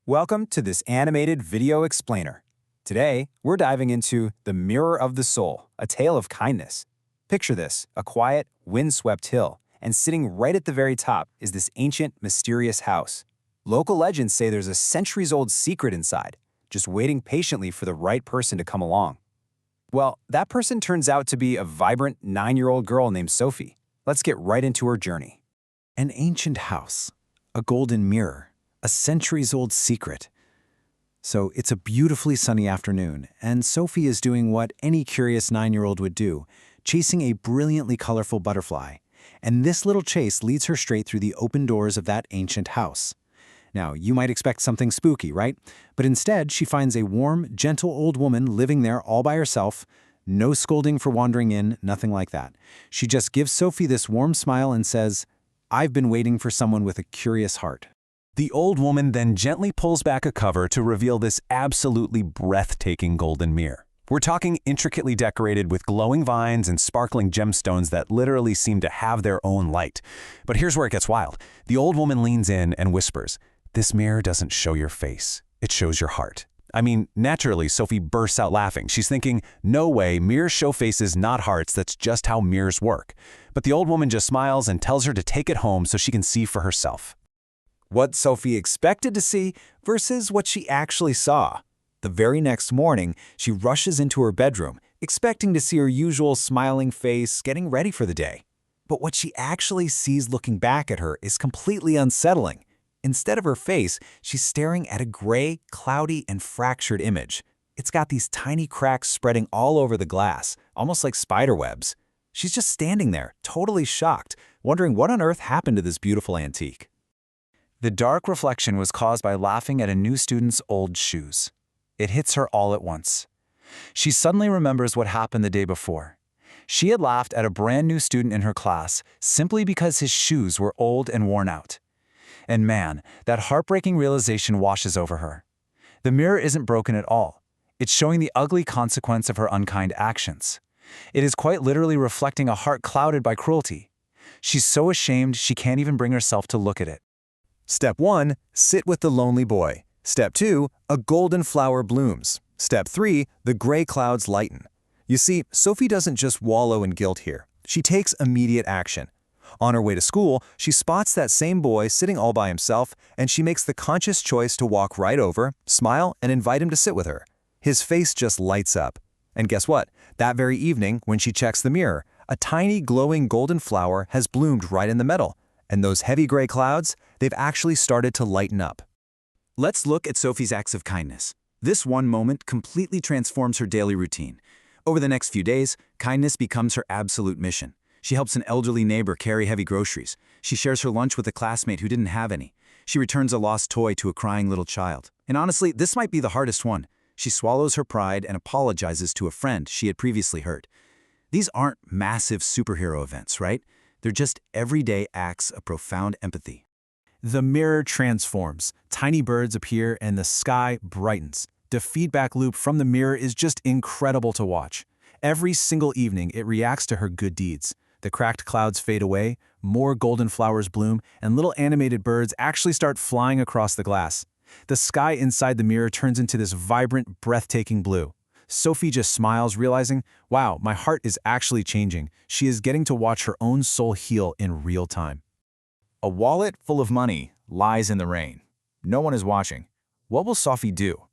Welcome to this animated video explainer. Today, we're diving into The Mirror of the Soul, a tale of kindness. Picture this, a quiet, windswept hill, and sitting right at the very top is this ancient, mysterious house. Local legends say there's a centuries-old secret inside, just waiting patiently for the right person to come along. Well, that person turns out to be a vibrant 9-year-old girl named Sophie. Let's get right into her journey. An ancient house, a golden mirror, a centuries-old secret. So it's a beautifully sunny afternoon, and Sophie is doing what any curious 9-year-old would do, chasing a brilliantly colorful butterfly. And this little chase leads her straight through the open doors of that ancient house. Now, you might expect something spooky, right? But instead, she finds a warm, gentle old woman living there all by herself. No scolding for wandering in, nothing like that. She just gives Sophie this warm smile and says, "I've been waiting for someone with a curious heart." The old woman then gently pulls back a cover to reveal this absolutely breathtaking golden mirror. We're talking intricately decorated with glowing vines and sparkling gemstones that literally seem to have their own light. But here's where it gets wild. The old woman leans in and whispers, "This mirror doesn't show your face, it shows your heart." I mean, naturally, Sophie bursts out laughing. She's thinking, no way, mirrors show faces, not hearts, that's just how mirrors work. But the old woman just smiles and tells her to take it home so she can see for herself. What Sophie expected to see versus what she actually saw. The very next morning, she rushes into her bedroom, expecting to see her usual smiling face, getting ready for the day. But what she actually sees looking back at her is completely unsettling. Instead of her face, she's staring at a gray, cloudy, and fractured image. It's got these tiny cracks spreading all over the glass, almost like spider webs. She's just standing there, totally shocked, wondering what on earth happened to this beautiful antique. The dark reflection was caused by laughing at a new student's old shoes. It hits her all at once. She suddenly remembers what happened the day before. She had laughed at a brand new student in her class simply because his shoes were old and worn out. And man, that heartbreaking realization washes over her. The mirror isn't broken at all. It's showing the ugly consequence of her unkind actions. It is quite literally reflecting a heart clouded by cruelty. She's so ashamed she can't even bring herself to look at it. Step 1. Sit with the lonely boy. Step 2. A golden flower blooms. Step 3. The gray clouds lighten. You see, Sophie doesn't just wallow in guilt here. She takes immediate action. On her way to school, she spots that same boy sitting all by himself, and she makes the conscious choice to walk right over, smile, and invite him to sit with her. His face just lights up. And guess what? That very evening, when she checks the mirror, a tiny glowing golden flower has bloomed right in the middle. And those heavy gray clouds, they've actually started to lighten up. Let's look at Sophie's acts of kindness. This one moment completely transforms her daily routine. Over the next few days, kindness becomes her absolute mission. She helps an elderly neighbor carry heavy groceries. She shares her lunch with a classmate who didn't have any. She returns a lost toy to a crying little child. And honestly, this might be the hardest one. She swallows her pride and apologizes to a friend she had previously hurt. These aren't massive superhero events, right? They're just everyday acts of profound empathy. The mirror transforms. Tiny birds appear and the sky brightens. The feedback loop from the mirror is just incredible to watch. Every single evening, it reacts to her good deeds. The cracked clouds fade away, more golden flowers bloom, and little animated birds actually start flying across the glass. The sky inside the mirror turns into this vibrant, breathtaking blue. Sophie just smiles, realizing, wow, my heart is actually changing. She is getting to watch her own soul heal in real time. A wallet full of money lies in the rain. No one is watching. What will Sophie do?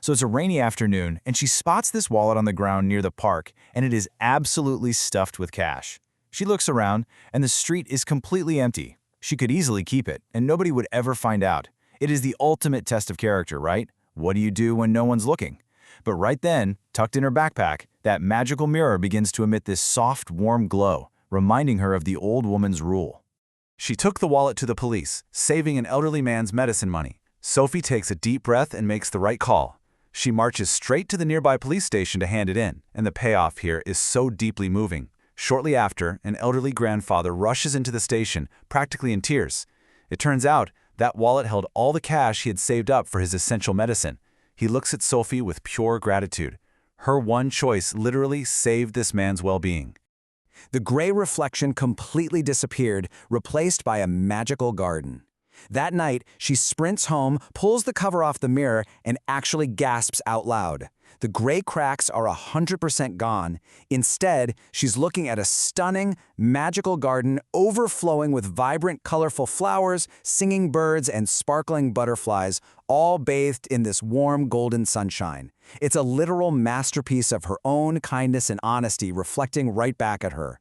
So it's a rainy afternoon, and she spots this wallet on the ground near the park, and it is absolutely stuffed with cash. She looks around, and the street is completely empty. She could easily keep it, and nobody would ever find out. It is the ultimate test of character, right? What do you do when no one's looking? But right then, tucked in her backpack, that magical mirror begins to emit this soft, warm glow, reminding her of the old woman's rule. She took the wallet to the police, saving an elderly man's medicine money. Sophie takes a deep breath and makes the right call. She marches straight to the nearby police station to hand it in, and the payoff here is so deeply moving. Shortly after, an elderly grandfather rushes into the station, practically in tears. It turns out that wallet held all the cash he had saved up for his essential medicine. He looks at Sophie with pure gratitude. Her one choice literally saved this man's well-being. The gray reflection completely disappeared, replaced by a magical garden. That night, she sprints home, pulls the cover off the mirror, and actually gasps out loud. The gray cracks are 100% gone. Instead, she's looking at a stunning, magical garden overflowing with vibrant, colorful flowers, singing birds, and sparkling butterflies, all bathed in this warm, golden sunshine. It's a literal masterpiece of her own kindness and honesty reflecting right back at her.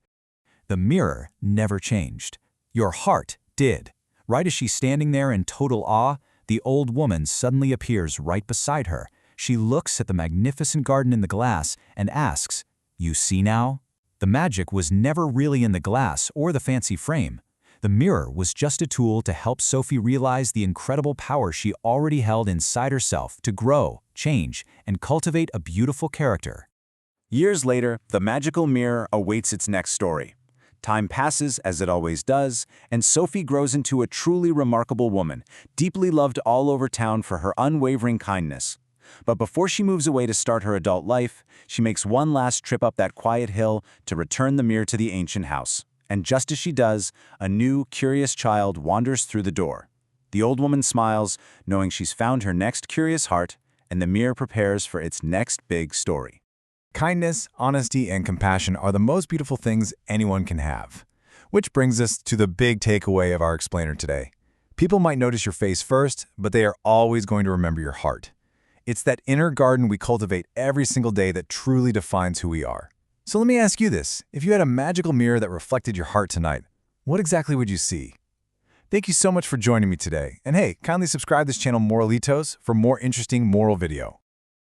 The mirror never changed. Your heart did. Right as she's standing there in total awe, the old woman suddenly appears right beside her. She looks at the magnificent garden in the glass and asks, "You see now?" The magic was never really in the glass or the fancy frame. The mirror was just a tool to help Sophie realize the incredible power she already held inside herself to grow, change, and cultivate a beautiful character. Years later, the magical mirror awaits its next story. Time passes, as it always does, and Sophie grows into a truly remarkable woman, deeply loved all over town for her unwavering kindness. But before she moves away to start her adult life, she makes one last trip up that quiet hill to return the mirror to the ancient house. And just as she does, a new, curious child wanders through the door. The old woman smiles, knowing she's found her next curious heart, and the mirror prepares for its next big story. Kindness, honesty, and compassion are the most beautiful things anyone can have. Which brings us to the big takeaway of our explainer today. People might notice your face first, but they are always going to remember your heart. It's that inner garden we cultivate every single day that truly defines who we are. So let me ask you this. If you had a magical mirror that reflected your heart tonight, what exactly would you see? Thank you so much for joining me today. And hey, kindly subscribe to this channel Moralitos for more interesting moral video.